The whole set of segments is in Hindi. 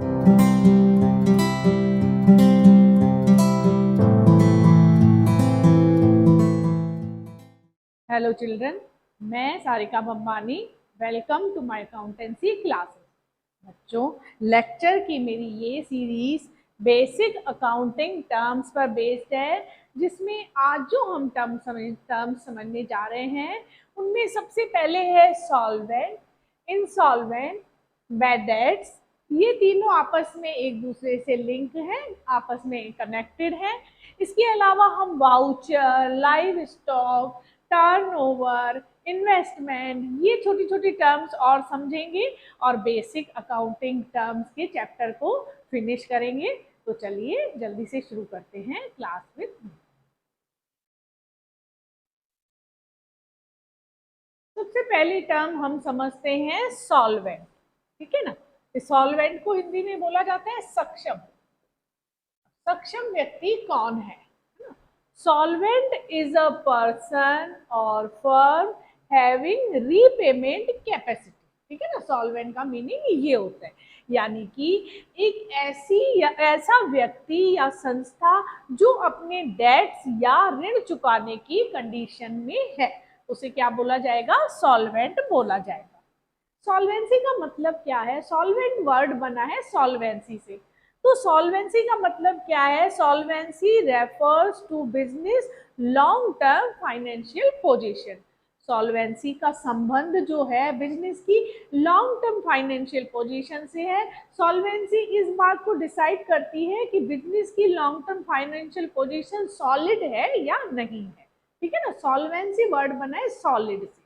हेलो चिल्ड्रन, मैं Sarika Bambani. Welcome to my accountancy classes. बच्चों, लेक्चर की मेरी ये सीरीज बेसिक अकाउंटिंग टर्म्स पर बेस्ड है, जिसमें आज जो हम टर्म्स समझने जा रहे हैं उनमें सबसे पहले है सॉल्वेंट, इंसॉल्वेंट, बैड डेट्स। ये तीनों आपस में एक दूसरे से लिंक हैं, आपस में कनेक्टेड हैं। इसके अलावा हम voucher, live stock, turnover, investment, ये छोटी छोटी टर्म्स और समझेंगे और बेसिक अकाउंटिंग टर्म्स के चैप्टर को फिनिश करेंगे। तो चलिए जल्दी से शुरू करते हैं क्लास विद। सबसे पहली टर्म हम समझते हैं सॉल्वेंट। ठीक है ना। सॉल्वेंट को हिंदी में बोला जाता है सक्षम। सक्षम व्यक्ति कौन है? सॉल्वेंट इज अ पर्सन और फर्म हैविंग रीपेमेंट कैपेसिटी। ठीक है ना। सॉल्वेंट का मीनिंग ये होता है, यानी कि एक ऐसा व्यक्ति या संस्था जो अपने डेट्स या ऋण चुकाने की कंडीशन में है, उसे क्या बोला जाएगा? सॉल्वेंट बोला जाएगा। सॉल्वेंसी का मतलब क्या है? सॉल्वेंट वर्ड बना है सॉल्वेंसी से। तो सॉल्वेंसी का मतलब क्या है? Solvency refers to business long term financial position. Solvency का संबंध जो है बिजनेस की लॉन्ग टर्म फाइनेंशियल पोजीशन से है। सॉल्वेंसी इस बात को डिसाइड करती है कि बिजनेस की long term financial position solid है या नहीं है। ठीक है ना। सॉल्वेंसी वर्ड बना है सॉलिड से।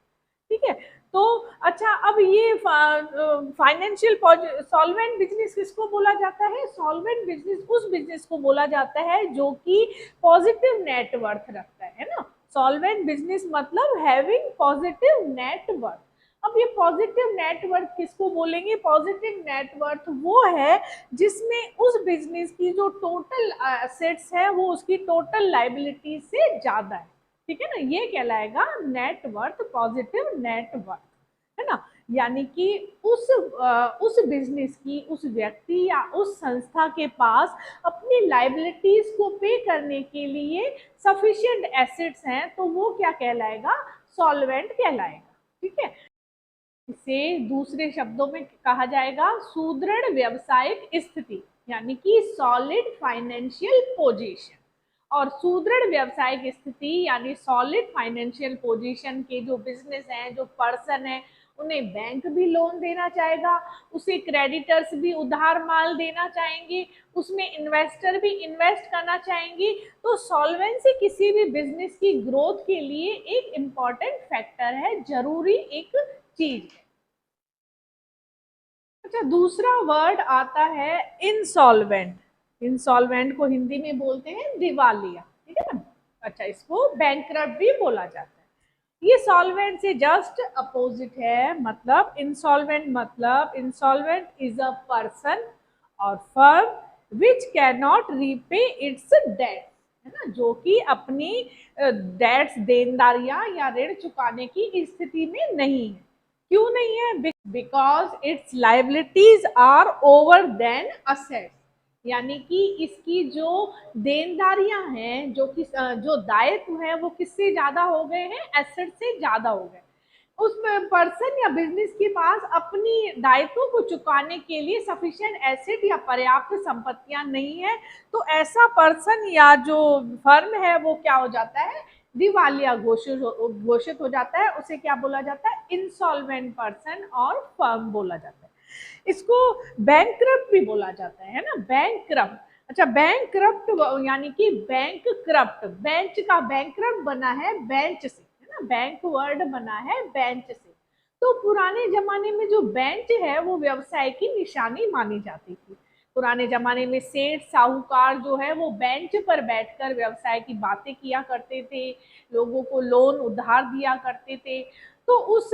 ठीक है। तो अच्छा, अब ये फाइनेंशियल सॉल्वेंट बिजनेस किसको बोला जाता है? सॉल्वेंट बिजनेस उस बिजनेस को बोला जाता है जो कि पॉजिटिव नेटवर्थ रखता है ना। सॉल्वेंट बिजनेस मतलब हैविंग पॉजिटिव नेटवर्थ। अब ये पॉजिटिव नेटवर्थ किसको बोलेंगे? पॉजिटिव नेटवर्थ वो है जिसमें उस बिजनेस की जो टोटल एसेट्स है वो उसकी टोटल लाइबिलिटी से ज्यादा है। ठीक है ना। ये कहलाएगा नेटवर्थ, पॉजिटिव नेटवर्थ, है ना। यानी कि उस बिजनेस की, उस व्यक्ति या उस संस्था के पास अपनी लाइबिलिटीज को पे करने के लिए सफिशिएंट एसेट्स हैं, तो वो क्या कहलाएगा? सॉल्वेंट कहलाएगा। ठीक है। इसे दूसरे शब्दों में कहा जाएगा सुदृढ़ व्यवसायिक स्थिति, यानी कि सॉलिड फाइनेंशियल पोजीशन। और सुदृढ़ व्यवसायिक स्थिति यानी सॉलिड फाइनेंशियल पोजीशन के जो बिजनेस हैं, जो पर्सन है, उन्हें बैंक भी लोन देना चाहेगा, उसे क्रेडिटर्स भी उधार माल देना चाहेंगे, उसमें इन्वेस्टर भी इन्वेस्ट करना चाहेंगे। तो सॉल्वेंसी किसी भी बिजनेस की ग्रोथ के लिए एक इम्पॉर्टेंट फैक्टर है, जरूरी एक चीज है। अच्छा, दूसरा वर्ड आता है इंसॉल्वेंट। इंसॉल्वेंट को हिंदी में बोलते हैं दिवालिया। ठीक है ना। अच्छा, इसको बैंकरप्ट भी बोला जाता है। ये सॉल्वेंट से जस्ट अपोजिट है। मतलब इंसॉल्वेंट इज अ पर्सन और firm which cannot repay its debt, है ना, जो कि अपनी डेट्स, देनदारियां या ऋण चुकाने की स्थिति में नहीं है। क्यों नहीं है? Because its liabilities are over than assets. यानी कि इसकी जो देनदारियां हैं, जो दायित्व है, वो किससे ज्यादा हो गए हैं? एसेट से ज्यादा हो गए। उस पर्सन या बिजनेस के पास अपनी दायित्वों को चुकाने के लिए सफिशिएंट एसेट या पर्याप्त संपत्तियां नहीं है। तो ऐसा पर्सन या जो फर्म है वो क्या हो जाता है? दिवालिया घोषित हो जाता है। उसे क्या बोला जाता है? इंसॉल्वेंट पर्सन और फर्म बोला जाता है। इसको बैंकक्रप्ट भी बोला जाता है ना, बैंकक्रप्ट। अच्छा, बैंकक्रप्ट यानी कि बैंक करप्ट, बेंच का बैंकक्रप्ट बना है बेंच से, है ना। बैंक वर्ड बना है बेंच से। तो पुराने जमाने में जो बेंच है वो व्यवसाय की निशानी मानी जाती थी। पुराने जमाने में सेठ साहूकार जो है वो बेंच पर बैठकर व्यवसाय की बातें किया करते थे, लोगों को लोन उधार दिया करते थे। तो उस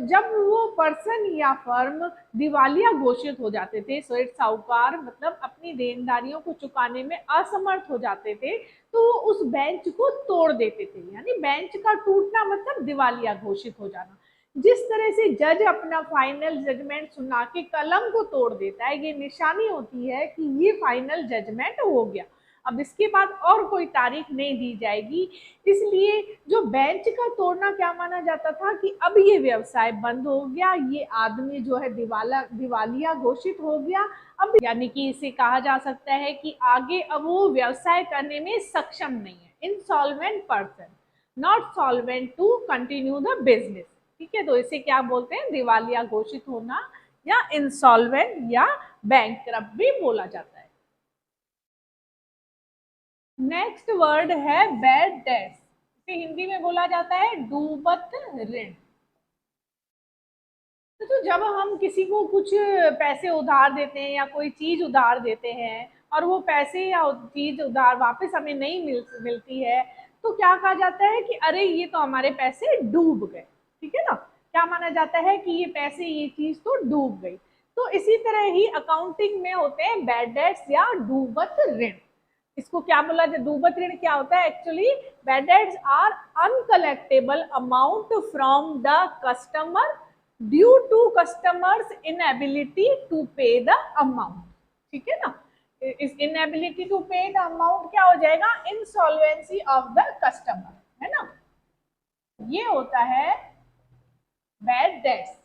जब वो पर्सन या फर्म दिवालिया घोषित हो जाते थे, सेठ साहूकार मतलब अपनी देनदारियों को चुकाने में असमर्थ हो जाते थे, तो वो उस बेंच को तोड़ देते थे। यानी बेंच का टूटना मतलब दिवालिया घोषित हो जाना। जिस तरह से जज अपना फाइनल जजमेंट सुना के कलम को तोड़ देता है, ये निशानी होती है कि ये फाइनल जजमेंट हो गया, अब इसके बाद और कोई तारीख नहीं दी जाएगी। इसलिए जो बेंच का तोड़ना क्या माना जाता था कि अब ये व्यवसाय बंद हो गया, ये आदमी जो है दिवालिया घोषित हो गया, अब यानी कि इसे कहा जा सकता है कि आगे अब वो व्यवसाय करने में सक्षम नहीं है, insolvent person, not solvent to continue the business. ठीक है, तो इसे क्या बोलते हैं, दिवालिया घोषित होना या इंसॉल्वेंट या बैंकरप्ट भी बोला जाता है। नेक्स्ट वर्ड है बैड डेट्स, इसे हिंदी में बोला जाता है डूबत ऋण। तो जब हम किसी को कुछ पैसे उधार देते हैं या कोई चीज उधार देते हैं और वो पैसे या चीज उधार वापस हमें नहीं मिलती है, तो क्या कहा जाता है कि अरे ये तो हमारे पैसे डूब गए। ठीक है ना, क्या माना जाता है कि ये पैसे, ये चीज तो डूब गई। तो इसी तरह ही अकाउंटिंग में होते हैं बैड डेट्स या डूबत ऋण। इसको क्या बोला जाए, डूबत ऋण क्या होता है actually, bad debts are uncollectable amount from the customer due to customers inability to pay the amount. ठीक है ना, इस inability to pay the amount क्या हो जाएगा, इंसॉल्वेंसी ऑफ द कस्टमर, है ना, ये होता है बैड डेट्स।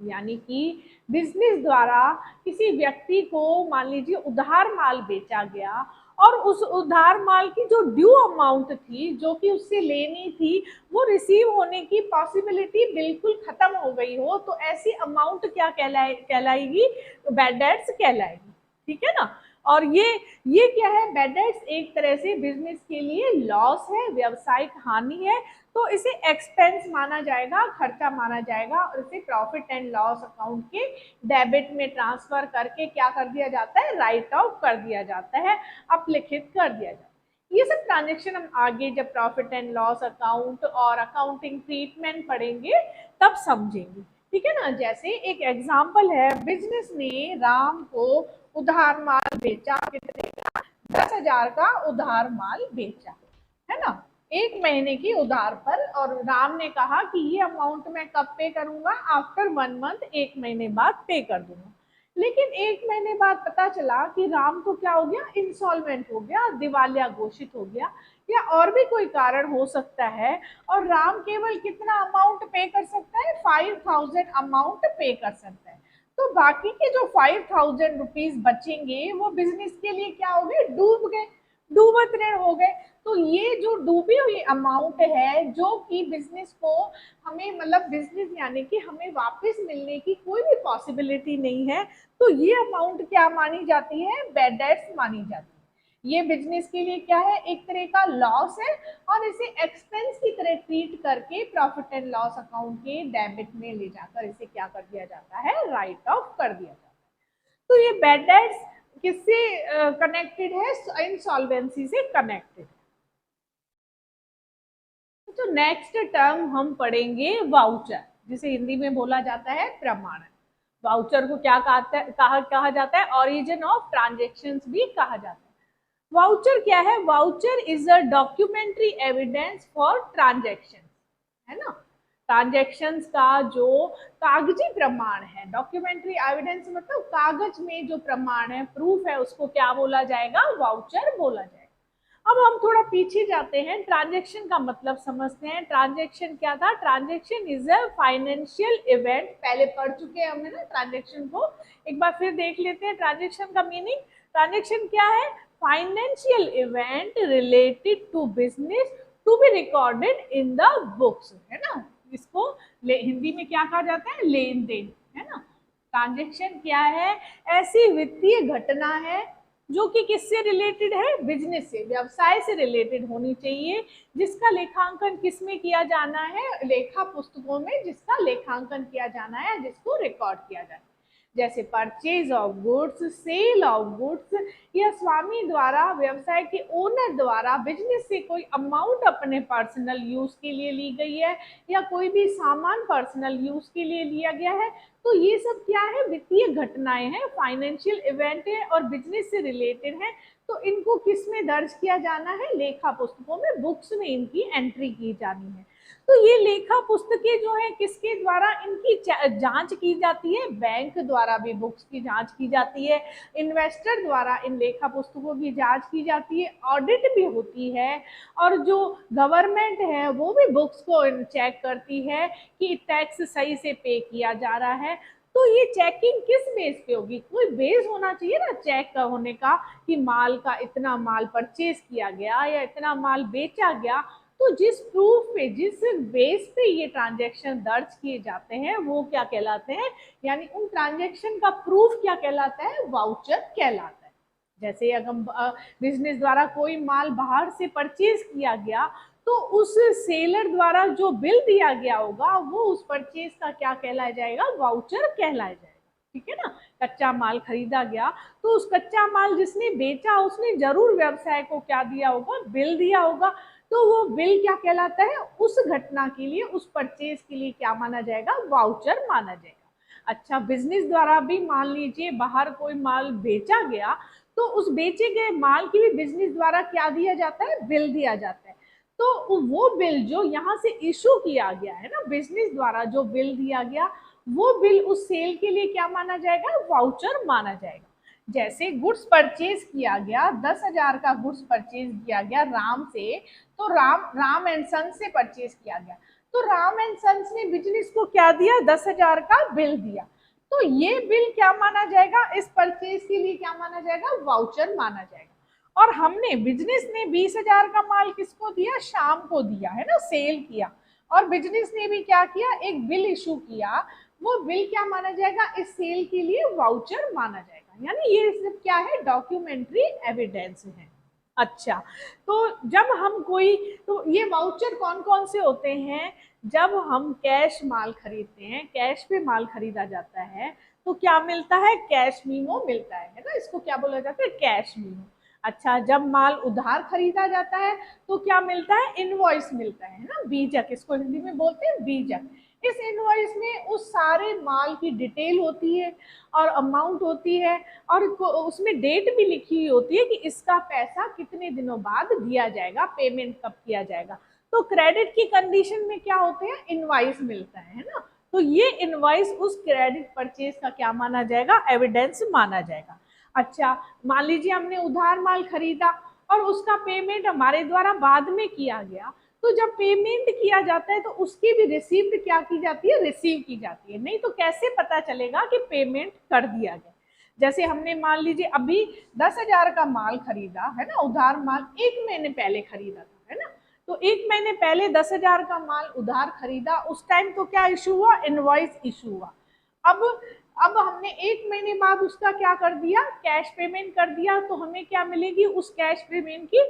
यानी कि बिजनेस द्वारा किसी व्यक्ति को मान लीजिए उधार माल बेचा गया और उस उधार माल की जो ड्यू अमाउंट थी, जो कि उससे लेनी थी, वो रिसीव होने की पॉसिबिलिटी बिल्कुल खत्म हो गई हो, तो ऐसी अमाउंट क्या कहलाएगी, बैड डेट्स कहलाएगी। ठीक है ना, और ये क्या है, बैड डेट्स एक तरह से बिजनेस के लिए लॉस है, व्यवसायिक हानि है, तो इसे एक्सपेंस माना जाएगा, खर्चा माना जाएगा, और इसे प्रॉफिट एंड लॉस अकाउंट के डेबिट में ट्रांसफर करके क्या कर दिया जाता है, राइट ऑफ कर दिया जाता है, अपलिखित कर दिया जाता है। ये सब ट्रांजेक्शन हम आगे जब प्रॉफिट एंड लॉस अकाउंट और अकाउंटिंग ट्रीटमेंट पढ़ेंगे तब समझेंगे। ठीक है ना, जैसे एक एग्जाम्पल है, बिजनेस ने राम को उधार माल बेचा, कितने का, 10,000 का उधार माल बेचा, है ना, 1 महीने की उधार पर, और राम ने कहा कि ये अमाउंट मैं कब पे करूंगा, आफ्टर 1 मंथ, 1 महीने बाद पे कर दूंगा। लेकिन 1 महीने बाद पता चला कि राम को क्या हो गया, इंसॉल्वेंट हो गया, दिवालिया घोषित हो गया, या और भी कोई कारण हो सकता है, और राम केवल कितना अमाउंट पे कर सकता है, 5,000 अमाउंट पे कर सकता है। तो बाकी के जो 5,000 रुपीज बचेंगे वो बिजनेस के लिए क्या हो गए, डूब गए, डूबत ऋण हो गए। तो ये जो डूबी हुई अमाउंट है, जो कि बिजनेस को हमें, मतलब बिजनेस यानी कि हमें वापस मिलने की कोई भी पॉसिबिलिटी नहीं है, तो ये अमाउंट क्या मानी जाती है, बैड डेट्स मानी जाती है। ये बिजनेस के लिए क्या है, एक तरह का लॉस है, और इसे एक्सपेंस की तरह ट्रीट करके प्रॉफिट एंड लॉस अकाउंट के डेबिट में ले जाकर इसे क्या कर दिया जाता है, राइट ऑफ कर दिया जाता है। तो ये बैड डेट्स किससे कनेक्टेड है, इंसॉल्वेंसी से कनेक्टेड। तो नेक्स्ट टर्म हम पढ़ेंगे वाउचर, जिसे हिंदी में बोला जाता है प्रमाणन। वाउचर को क्या कहा जाता है, ओरिजिन ऑफ ट्रांजेक्शन्स भी कहा जाता है। वाउचर क्या है, voucher is a documentary evidence for transaction, है ना, ट्रांजेक्शन्स का जो कागजी प्रमाण है, डॉक्यूमेंट्री एविडेंस मतलब कागज में जो प्रमाण है, प्रूफ है, उसको क्या बोला जाएगा, वाउचर बोला जाएगा। अब हम थोड़ा पीछे जाते हैं, ट्रांजेक्शन का मतलब समझते हैं। ट्रांजेक्शन क्या था, transaction is a financial event, पहले पढ़ चुके हैं हमने ना ट्रांजेक्शन को, एक बार फिर देख लेते हैं ट्रांजेक्शन का मीनिंग। ट्रांजेक्शन क्या है, financial event related to business to be recorded in the books, है ना, इसको हिंदी में क्या कहा जाता है, लेन देन, है ना। ट्रांजेक्शन क्या है, ऐसी वित्तीय घटना है जो कि किससे रिलेटेड है, बिजनेस से, व्यवसाय से रिलेटेड होनी चाहिए, जिसका लेखांकन किस में किया जाना है, लेखा पुस्तकों में जिसका लेखांकन किया जाना है, जिसको रिकॉर्ड किया जाना है, जैसे purchase of goods, sale of goods, या स्वामी द्वारा, व्यवसाय के ओनर द्वारा बिजनेस से कोई अमाउंट अपने पर्सनल यूज के लिए ली गई है, या कोई भी सामान पर्सनल यूज के लिए लिया गया है, तो ये सब क्या है, वित्तीय घटनाएं हैं, फाइनेंशियल इवेंट है और बिजनेस से रिलेटेड है, तो इनको किस में दर्ज किया जाना है, लेखा पुस्तकों में, बुक्स में इनकी एंट्री की जानी है। तो ये लेखा पुस्तकें जो है किसके द्वारा इनकी जांच की जाती है? बैंक द्वारा भी बुक्स की जांच की जाती है, इन्वेस्टर द्वारा इन लेखा पुस्तकों की जांच की जाती है, ऑडिट भी होती है, और जो गवर्नमेंट है वो भी बुक्स को चेक करती है कि टैक्स सही से पे किया जा रहा है। तो ये चेकिंग किस बेस पे होगी? कोई बेस होना चाहिए ना चेक का होने का, कि माल का इतना माल परचेज किया गया या इतना माल बेचा गया। तो जिस प्रूफ पे, जिस बेस पे ये ट्रांजैक्शन दर्ज किए जाते हैं वो क्या कहलाते हैं? यानी उन ट्रांजैक्शन का प्रूफ क्या कहलाता है? वाउचर कहलाता है। जैसे अगर बिजनेस द्वारा कोई माल बाहर से परचेज किया गया, तो उस सेलर द्वारा जो बिल दिया गया होगा वो उस परचेज का क्या कहलाया जाएगा? वाउचर कहलाया जाएगा। ठीक है ना? कच्चा माल खरीदा गया तो उस कच्चा माल जिसने बेचा उसने जरूर व्यवसाय को क्या दिया होगा? बिल दिया होगा। तो वो बिल क्या कहलाता है? उस घटना के लिए, उस परचेज के लिए क्या माना जाएगा? वाउचर माना जाएगा। अच्छा, बिजनेस द्वारा भी मान लीजिए बाहर कोई माल बेचा गया, तो उस बेचे गए माल की भी बिजनेस द्वारा क्या दिया जाता है? बिल दिया जाता है। तो वो बिल जो यहाँ से इशू किया गया है ना, बिजनेस द्वारा जो बिल दिया गया, वो बिल उस सेल के लिए क्या माना जाएगा? वाउचर माना जाएगा। जैसे गुड्स परचेज किया गया, 10,000 का गुड्स परचेज किया गया राम से, तो राम एंड सन्स से परचेज किया गया, तो राम एंड सन्स ने बिजनेस को क्या दिया? 10,000 का बिल दिया। तो ये बिल क्या माना जाएगा? इस परचेज के लिए क्या माना जाएगा? वाउचर माना जाएगा। और हमने, बिजनेस ने 20,000 का माल किसको दिया? शाम को दिया है ना, सेल किया। और बिजनेस ने भी क्या किया? एक बिल इशू किया। वो बिल क्या माना जाएगा? इस सेल के लिए वाउचर माना जाएगा। यानी ये सब क्या है? डॉक्यूमेंट्री एविडेंस है। अच्छा, तो जब हम कोई, तो ये वाउचर कौन कौन से होते हैं? जब हम कैश माल खरीदते हैं, कैश पे माल खरीदा जाता है, तो क्या मिलता है? कैश मीमो मिलता है ना, इसको क्या बोला जाता है? Cash memo. अच्छा, जब माल उधार खरीदा जाता है तो क्या मिलता है? इनवॉइस मिलता है ना, बीजक, इसको हिंदी में बोलते हैं बीजक। इस इनवॉइस में उस सारे माल की डिटेल होती है और अमाउंट होती है, और उसमें डेट भी लिखी हुई होती है कि इसका पैसा कितने दिनों बाद दिया जाएगा, पेमेंट कब किया जाएगा। तो क्रेडिट की कंडीशन में क्या होते हैं? इनवॉइस मिलता है ना। तो ये इनवॉइस उस क्रेडिट परचेज का क्या माना जाएगा? एविडेंस माना जाएगा। अच्छा, मान लीजिए हमने उधार माल खरीदा और उसका पेमेंट हमारे द्वारा बाद में किया गया, तो जब पेमेंट किया जाता है तो उसकी भी रिसीप्ट क्या की जाती है? रिसीव की जाती है। नहीं तो कैसे पता चलेगा कि पेमेंट कर दिया गया? जैसे हमने मान लीजिए अभी 10,000 का माल खरीदा है ना, उधार माल 1 महीने पहले खरीदा था, है ना। तो 1 महीने पहले 10,000 का माल उधार खरीदा, उस टाइम तो क्या इशू हुआ? इनवॉइस इशू हुआ। अब अब हमने 1 महीने बाद उसका क्या कर दिया? कैश पेमेंट कर दिया, तो हमें क्या मिलेगी? उस कैश पेमेंट की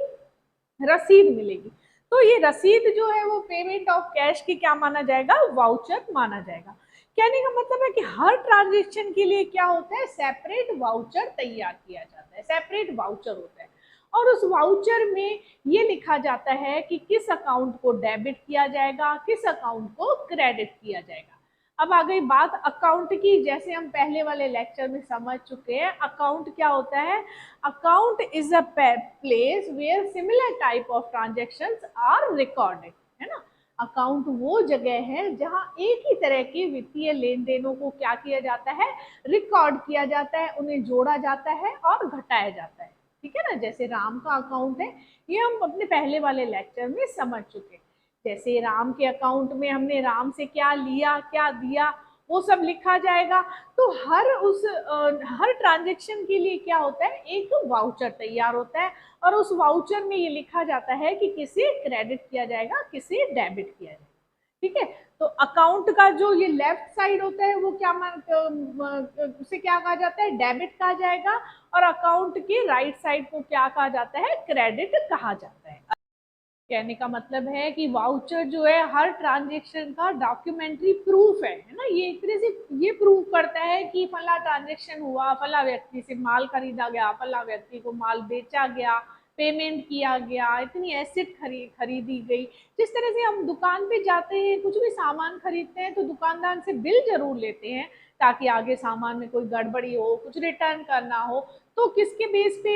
रसीद मिलेगी। तो ये रसीद जो है वो पेमेंट ऑफ कैश की क्या माना जाएगा? वाउचर माना जाएगा। कहने का मतलब है कि हर ट्रांजेक्शन के लिए क्या होता है? सेपरेट वाउचर तैयार किया जाता है, सेपरेट वाउचर होता है। और उस वाउचर में ये लिखा जाता है कि किस अकाउंट को डेबिट किया जाएगा, किस अकाउंट को क्रेडिट किया जाएगा। अब आ गई बात अकाउंट की। जैसे हम पहले वाले लेक्चर में समझ चुके हैं, अकाउंट क्या होता है? Account is a place where similar type of transactions are recorded, है ना। अकाउंट वो जगह है जहां एक ही तरह के वित्तीय लेन देनों को क्या किया जाता है? रिकॉर्ड किया जाता है, उन्हें जोड़ा जाता है और घटाया जाता है। ठीक है ना। जैसे राम का अकाउंट है, ये हम अपने पहले वाले लेक्चर में समझ चुके हैं। जैसे राम के अकाउंट में हमने राम से क्या लिया, क्या दिया, वो सब लिखा जाएगा। तो हर ट्रांजेक्शन के लिए क्या होता है? एक वाउचर तैयार होता है, और उस वाउचर में ये लिखा जाता है कि किसे क्रेडिट किया जाएगा, किसे डेबिट किया जाएगा। ठीक है। तो अकाउंट का जो ये लेफ्ट साइड होता है वो क्या उसे क्या कहा जाता है? डेबिट कहा जाएगा। और अकाउंट के राइट साइड को क्या कहा जाता है? क्रेडिट कहा जाता है। कहने का मतलब है कि वाउचर जो है हर ट्रांजेक्शन का डॉक्यूमेंट्री प्रूफ है ना। ये एक तरह से ये प्रूफ करता है कि फला ट्रांजेक्शन हुआ, फला व्यक्ति से माल खरीदा गया, फला व्यक्ति को माल बेचा गया, पेमेंट किया गया, इतनी एसेट खरीदी गई। जिस तरह से हम दुकान पे जाते हैं, कुछ भी सामान खरीदते हैं तो दुकानदार से बिल जरूर लेते हैं, ताकि आगे सामान में कोई गड़बड़ी हो, कुछ रिटर्न करना हो, तो किसके बेस पे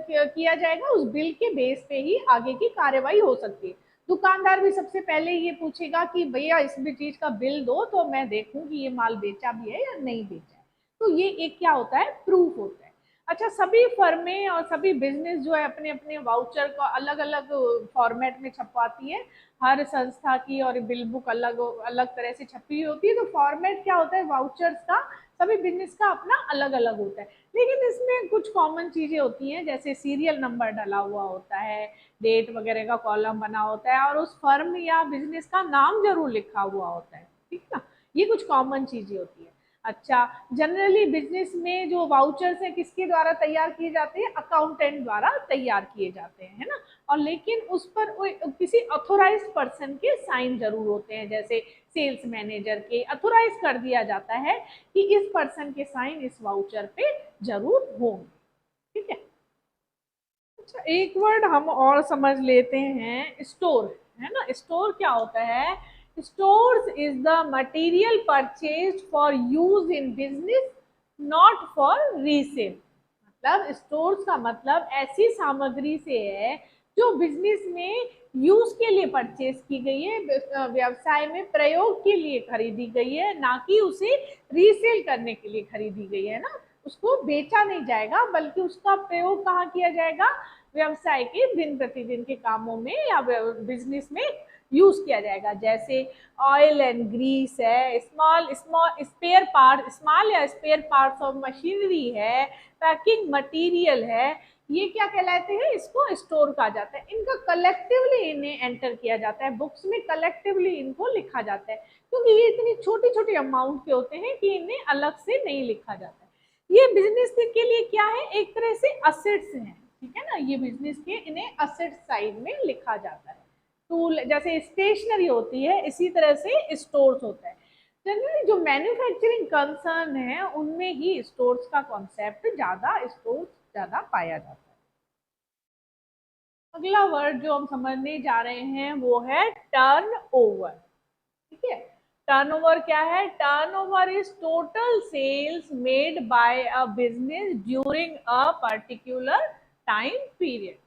किया जाएगा? उस बिल के बेस पे ही आगे की कार्रवाई हो सकती है। दुकानदार भी सबसे पहले ये पूछेगा कि भैया इस भी चीज का बिल दो तो मैं देखूं कि ये माल बेचा भी है या नहीं बेचा है। तो ये एक क्या होता है, प्रूफ होता है। अच्छा, सभी फर्में और सभी बिजनेस जो है अपने अपने वाउचर को अलग अलग फॉर्मेट में छपवाती है। हर संस्था की और बिल बुक अलग अलग तरह से छपी हुई होती है, तो फॉर्मेट क्या होता है वाउचर्स का, सभी बिजनेस का अपना अलग अलग होता है। लेकिन इसमें कुछ कॉमन चीजें होती हैं, जैसे सीरियल नंबर डला हुआ होता है, डेट वगैरह का कॉलम बना होता है, और उस फर्म या बिजनेस का नाम जरूर लिखा हुआ होता है, ठीक है ना। ये कुछ कॉमन चीजें होती है। अच्छा, जनरली बिजनेस में जो वाउचर्स हैं किसके द्वारा तैयार किए जाते हैं, अकाउंटेंट द्वारा तैयार किए जाते हैं, है ना। और लेकिन उस पर किसी ऑथोराइज्ड पर्सन के साइन जरूर होते हैं, जैसे सेल्स मैनेजर के ऑथोराइज कर दिया जाता है कि इस पर्सन के साइन इस वाउचर पे जरूर होंगे, ठीक है। अच्छा, एक वर्ड हम और समझ लेते हैं, स्टोर, है ना। स्टोर क्या होता है, stores is the material purchased for use in business not for resale. मतलब स्टोर्स का मतलब ऐसी सामग्री से है जो बिजनेस में यूज के लिए परचेज की गई है, व्यवसाय में प्रयोग के लिए खरीदी गई है, ना कि उसे रीसेल करने के लिए खरीदी गई है ना। उसको बेचा नहीं जाएगा, बल्कि उसका प्रयोग कहाँ किया जाएगा, व्यवसाय के दिन प्रतिदिन के कामों में या बिजनेस में यूज किया जाएगा। जैसे ऑयल एंड ग्रीस है, small small spare part, small या स्पेयर पार्ट्स ऑफ मशीनरी है, पैकिंग मटेरियल है, ये क्या कहलाते हैं, इसको स्टोर कहा जाता है। इनका कलेक्टिवली इन्हें एंटर किया जाता है, बुक्स में कलेक्टिवली इनको लिखा जाता है, क्योंकि ये इतनी छोटी छोटी अमाउंट के होते हैं कि इन्हें अलग से नहीं लिखा जाता है। ये बिजनेस के लिए क्या है, एक तरह से असेट्स हैं, ठीक है ना। ये बिजनेस के इन्हें असेट साइड में लिखा जाता है। टूल जैसे स्टेशनरी होती है, इसी तरह से स्टोर्स होता है। जनरली जो मैन्युफैक्चरिंग कंसर्न है उनमें ही स्टोर्स का कॉन्सेप्ट ज्यादा, स्टोर्स ज्यादा पाया जाता है। अगला वर्ड जो हम समझने जा रहे हैं वो है टर्न ओवर, ठीक है। टर्नओवर क्या है, turnover is total sales made by a business during a particular time period.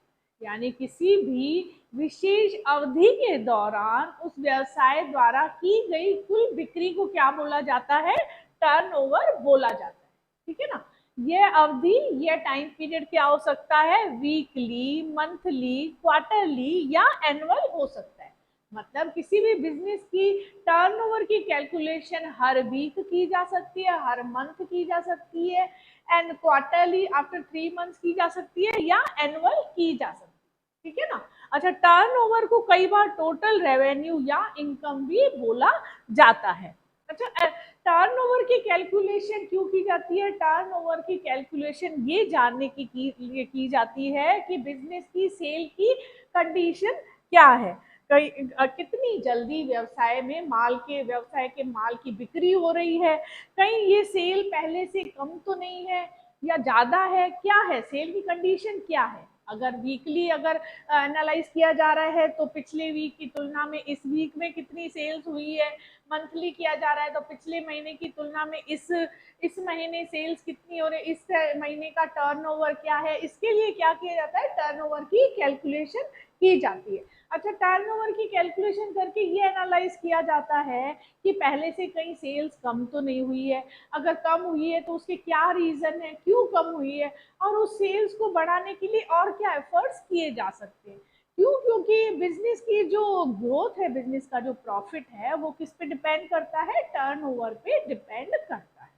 यानी किसी भी विशेष अवधि के दौरान उस व्यवसाय द्वारा की गई कुल बिक्री को क्या बोला जाता है, टर्नओवर बोला जाता है, ठीक है ना। यह अवधि, यह टाइम पीरियड क्या हो सकता है, वीकली, मंथली, क्वार्टरली या एनुअल हो सकता है। मतलब किसी भी बिजनेस की टर्नओवर की कैलकुलेशन हर वीक की जा सकती है, हर मंथ की जा सकती है, एंड क्वार्टरली आफ्टर 3 मंथ्स की जा सकती है, या एनुअल की जा सकती है, ठीक है ना। अच्छा, टर्नओवर को कई बार टोटल रेवेन्यू या इनकम भी बोला जाता है। अच्छा, टर्नओवर की कैलकुलेशन क्यों की जाती है, टर्नओवर की कैलकुलेशन ये जानने की जाती है कि बिजनेस की सेल की कंडीशन क्या है, कितनी जल्दी व्यवसाय के माल की बिक्री हो रही है, कहीं ये सेल पहले से कम तो नहीं है या ज्यादा है, क्या है सेल की कंडीशन क्या है। अगर वीकली अगर एनालाइज किया जा रहा है तो पिछले वीक की तुलना में इस वीक में कितनी सेल्स हुई है, मंथली किया जा रहा है तो पिछले महीने की तुलना में इस महीने सेल्स कितनी हो रही है, इस महीने का टर्नओवर क्या है, इसके लिए क्या किया जाता है, टर्नओवर की कैलकुलेशन की जाती है। अच्छा, टर्नओवर की कैलकुलेशन करके ये एनालाइज किया जाता है कि पहले से कहीं सेल्स कम तो नहीं हुई है, अगर कम हुई है तो उसके क्या रीजन है, क्यों कम हुई है, और उस सेल्स को बढ़ाने के लिए और क्या एफर्ट्स किए जा सकते हैं। क्यों, क्योंकि बिजनेस की जो ग्रोथ है, बिजनेस का जो प्रॉफिट है वो किस पे डिपेंड करता है, टर्नओवर पे डिपेंड करता है।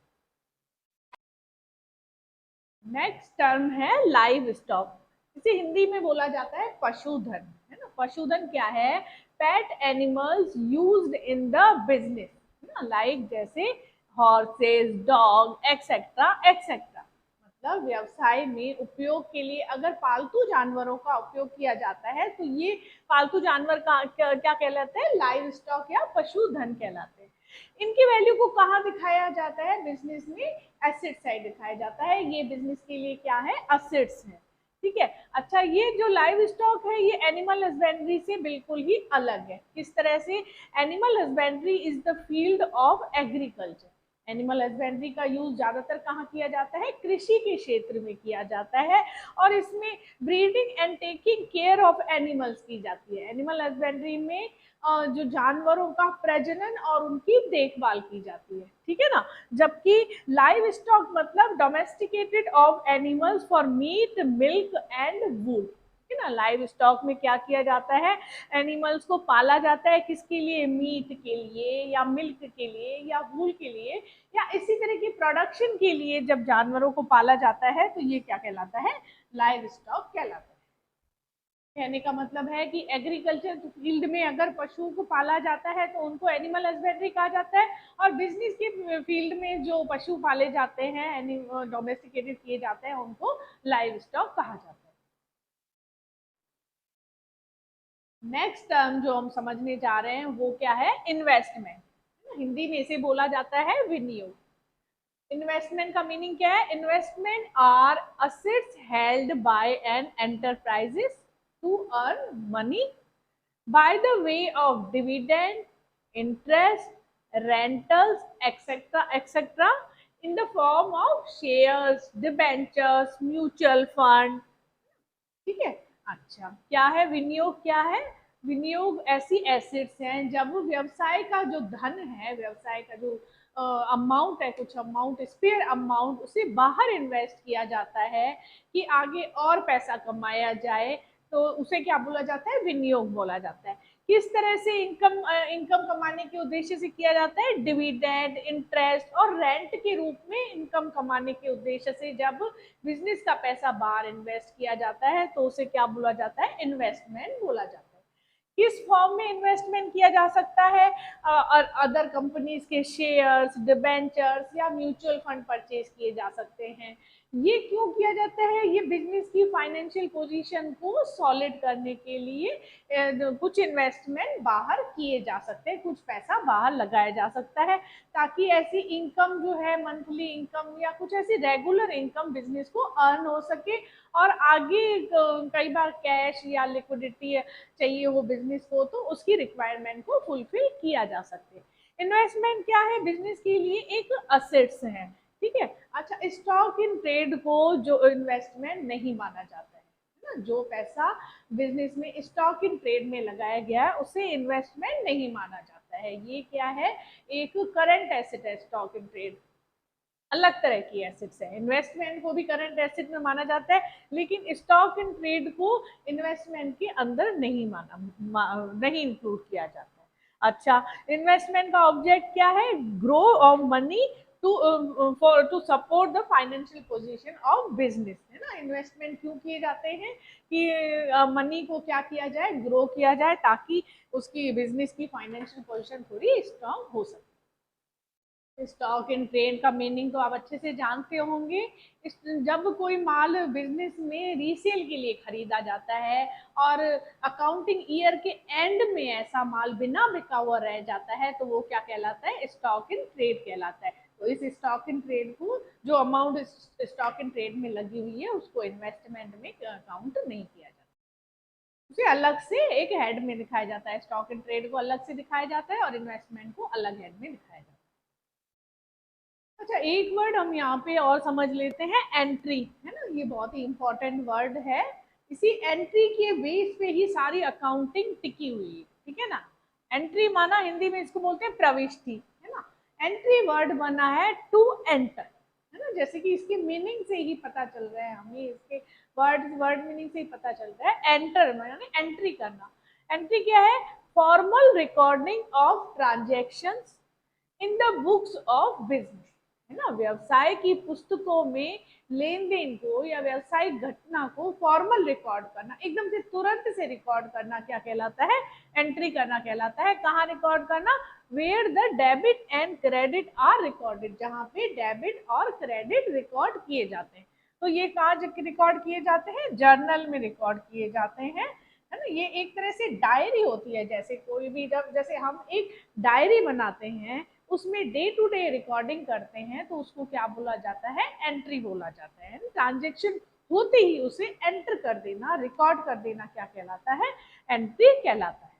नेक्स्ट टर्म है लाइव स्टॉक, इसे हिंदी में बोला जाता है पशुधन, है ना। पशुधन क्या है, pet animals used in the business, है ना, लाइक जैसे हॉर्सेस, डॉग एक्सेट्रा एक्सेट्रा। मतलब व्यवसाय में उपयोग के लिए अगर पालतू जानवरों का उपयोग किया जाता है तो ये पालतू जानवर का क्या कहलाते हैं, लाइव स्टॉक या पशुधन कहलाते हैं। इनकी वैल्यू को कहाँ दिखाया जाता है, बिजनेस में एसेट साइड दिखाया जाता है। ये बिजनेस के लिए क्या है, असेट्स है, ठीक है। अच्छा, ये जो लाइव स्टॉक है ये एनिमल हस्बेंड्री से बिल्कुल ही अलग है। किस तरह से, animal husbandry is the field of agriculture, animal husbandry का यूज ज्यादातर कहाँ किया जाता है, कृषि के क्षेत्र में किया जाता है, और इसमें breeding and taking care of animals की जाती है। एनिमल हस्बेंड्री में जो जानवरों का प्रजनन और उनकी देखभाल की जाती है, ठीक है ना। जबकि लाइव स्टॉक मतलब domesticated of animals for meet, milk and wool, है ना। लाइव स्टॉक में क्या किया जाता है, एनिमल्स को पाला जाता है, किसके लिए, मीट के लिए या मिल्क के लिए या वूल के लिए या इसी तरह की प्रोडक्शन के लिए। जब जानवरों को पाला जाता है तो ये क्या कहलाता है, लाइव स्टॉक कहलाता है। कहने का मतलब है कि एग्रीकल्चर फील्ड में अगर पशुओं को पाला जाता है तो उनको एनिमल हस्बेंड्री कहा जाता है, और बिजनेस के फील्ड में जो पशु पाले जाते हैं, डोमेस्टिकेटेड किए जाते हैं, उनको लाइव स्टॉक कहा जाता है। नेक्स्ट टर्म जो हम समझने जा रहे हैं वो क्या है, इन्वेस्टमेंट। हिंदी में इसे बोला जाता है विनियोग। इन्वेस्टमेंट का मीनिंग क्या है, investment are assets held by an enterprises to earn money by the way of dividend, interest, rentals etcetera etcetera in the form of shares, debentures, mutual fund, ठीक है। अच्छा, क्या है विनियोग, क्या है विनियोग, ऐसी एसेट्स हैं जब व्यवसाय का जो धन है, व्यवसाय का जो अमाउंट है, कुछ अमाउंट, स्पेयर अमाउंट, उसे बाहर इन्वेस्ट किया जाता है कि आगे और पैसा कमाया जाए, तो उसे क्या बोला जाता है, विनियोग बोला जाता है। किस तरह से इनकम कमाने के उद्देश्य से किया जाता है, डिविडेंड, इंटरेस्ट और रेंट के रूप में इनकम कमाने के उद्देश्य से जब बिजनेस का पैसा बाहर इन्वेस्ट किया जाता है तो उसे क्या बोला जाता है, इन्वेस्टमेंट बोला जाता है। किस फॉर्म में इन्वेस्टमेंट किया जा सकता है, और अदर कंपनीज के शेयर्स, डिबेंचर्स या म्यूचुअल फंड परचेज किए जा सकते हैं। ये क्यों किया जाता है, ये बिजनेस की फाइनेंशियल पोजीशन को सॉलिड करने के लिए कुछ इन्वेस्टमेंट बाहर किए जा सकते हैं, कुछ पैसा बाहर लगाया जा सकता है, ताकि ऐसी इनकम जो है, मंथली इनकम या कुछ ऐसी रेगुलर इनकम बिजनेस को अर्न हो सके, और आगे कई बार कैश या लिक्विडिटी चाहिए हो बिजनेस को, तो उसकी रिक्वायरमेंट को फुलफिल किया जा सके। इन्वेस्टमेंट क्या है, बिजनेस के लिए एक असेट्स है, ठीक है। अच्छा, स्टॉक इन ट्रेड को जो इन्वेस्टमेंट नहीं माना जाता है ना, जो पैसा बिजनेस में स्टॉक इन ट्रेड में लगाया गया है उसे इन्वेस्टमेंट नहीं माना जाता है। ये क्या है, एक करंट एसेट है। स्टॉक इन ट्रेड अलग तरह की एसेट्स है, इन्वेस्टमेंट को भी करंट एसेट में माना जाता है, लेकिन स्टॉक इन ट्रेड को इन्वेस्टमेंट के अंदर नहीं नहीं इंक्लूड किया जाता है। अच्छा, इन्वेस्टमेंट का ऑब्जेक्ट क्या है, grow of money to support the financial position of business, है ना। इन्वेस्टमेंट क्यों किए जाते हैं कि मनी को क्या किया जाए, ग्रो किया जाए, ताकि उसकी बिजनेस की फाइनेंशियल पोजीशन थोड़ी स्ट्रांग हो सके। स्टॉक इन ट्रेड का मीनिंग तो आप अच्छे से जानते होंगे। जब कोई माल बिजनेस में रीसेल के लिए खरीदा जाता है और अकाउंटिंग ईयर के एंड में ऐसा माल बिना बिका हुआ रह जाता है तो वो क्या कहलाता है, स्टॉक इन ट्रेड कहलाता है। तो इस स्टॉक इन ट्रेड को, जो अमाउंट स्टॉक इन ट्रेड में लगी हुई है, उसको इन्वेस्टमेंट में काउंट नहीं किया जाता, उसे अलग से एक हेड में दिखाया जाता है। स्टॉक इन ट्रेड को अलग से दिखाया जाता है और इन्वेस्टमेंट को अलग हेड में दिखाया जाता है। अच्छा, एक वर्ड हम यहाँ पे और समझ लेते हैं, एंट्री, है ना। ये बहुत ही इंपॉर्टेंट वर्ड है। इसी एंट्री के बेस पे ही सारी अकाउंटिंग टिकी हुई है, ठीक है ना। एंट्री माना हिंदी में इसको बोलते हैं प्रविष्टि, है ना। एंट्री वर्ड बना है टू एंटर, है ना। जैसे कि इसके मीनिंग से ही पता चल रहा है हमें, इसके वर्ड मीनिंग से ही पता चल रहा है। एंटर माने एंट्री करना। एंट्री क्या है, formal recording of transactions in the books of business, है ना। व्यवसाय की पुस्तकों में लेन देन को या व्यावसायिक घटना को फॉर्मल रिकॉर्ड करना, एकदम से तुरंत से रिकॉर्ड करना क्या कहलाता है, एंट्री करना कहलाता है। कहाँ रिकॉर्ड करना, where the debit and credit are recorded, जहाँ पे डेबिट और क्रेडिट रिकॉर्ड किए जाते हैं। तो ये कहाँ रिकॉर्ड किए जाते हैं, जर्नल में रिकॉर्ड किए जाते हैं, है ना। ये एक तरह से डायरी होती है, जैसे कोई भी, जब जैसे हम एक डायरी बनाते हैं उसमें डे टू डे रिकॉर्डिंग करते हैं तो उसको क्या बोला जाता है, एंट्री बोला जाता है। ट्रांजेक्शन होते ही उसे एंटर कर देना, रिकॉर्ड कर देना क्या कहलाता है, एंट्री कहलाता है।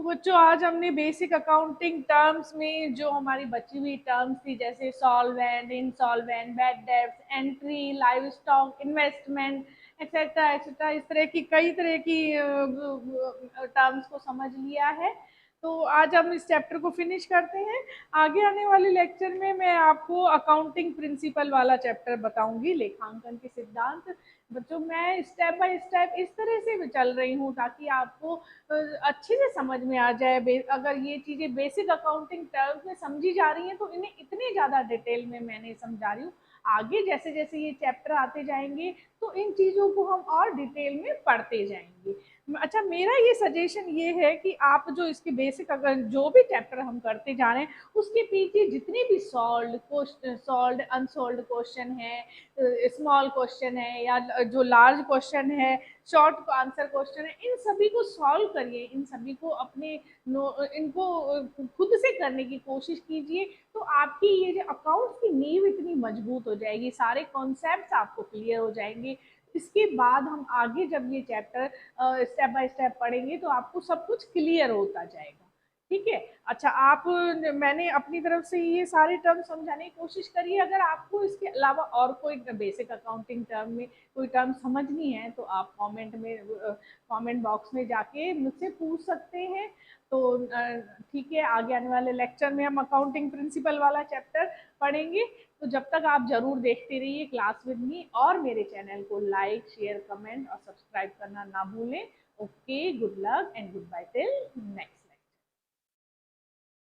तो बच्चों आज हमने बेसिक अकाउंटिंग टर्म्स में जो हमारी बची हुई टर्म्स थी, जैसे solvent, insolvent, bad debts, entry, live stock, investment, etcetera etcetera, इस तरह की कई तरह की टर्म्स को समझ लिया है। तो आज हम इस चैप्टर को फिनिश करते हैं। आगे आने वाले लेक्चर में मैं आपको अकाउंटिंग प्रिंसिपल वाला चैप्टर बताऊंगी, लेखांकन के सिद्धांत। बच्चों मैं स्टेप बाय स्टेप इस तरह से चल रही हूँ ताकि आपको अच्छे से समझ में आ जाए। अगर ये चीज़ें बेसिक अकाउंटिंग टर्म्स में समझी जा रही हैं तो इन्हें इतने ज़्यादा डिटेल में मैंने समझा रही हूँ। आगे जैसे जैसे ये चैप्टर आते जाएंगे तो इन चीज़ों को हम और डिटेल में पढ़ते जाएंगे। अच्छा, मेरा ये सजेशन ये है कि आप जो इसके बेसिक अगर जो भी चैप्टर हम करते जा रहे हैं उसके पीछे जितने भी सॉल्व्ड अनसॉल्व्ड क्वेश्चन है, स्मॉल क्वेश्चन है या जो लार्ज क्वेश्चन है, शॉर्ट आंसर क्वेश्चन है, इन सभी को सॉल्व करिए, इन सभी को अपने इनको खुद से करने की कोशिश कीजिए। तो आपकी ये जो अकाउंट्स की नींव इतनी मजबूत हो जाएगी, सारे कॉन्सेप्ट्स आपको क्लियर हो जाएंगे। इसके बाद हम आगे जब ये चैप्टर स्टेप बाय स्टेप पढ़ेंगे तो आपको सब कुछ क्लियर होता जाएगा। ठीक है। अच्छा, आप मैंने अपनी तरफ से ये सारे टर्म समझाने की कोशिश करी है। अगर आपको इसके अलावा और कोई बेसिक अकाउंटिंग टर्म में कोई टर्म समझनी है तो आप कमेंट बॉक्स में जाके मुझसे पूछ सकते हैं। तो ठीक है, आगे आने वाले लेक्चर में हम अकाउंटिंग प्रिंसिपल वाला चैप्टर पढ़ेंगे। तो जब तक आप जरूर देखते रहिए क्लास विद मी, और मेरे चैनल को लाइक, शेयर, कमेंट और सब्सक्राइब करना ना भूलें। Okay, good luck and goodbye till next.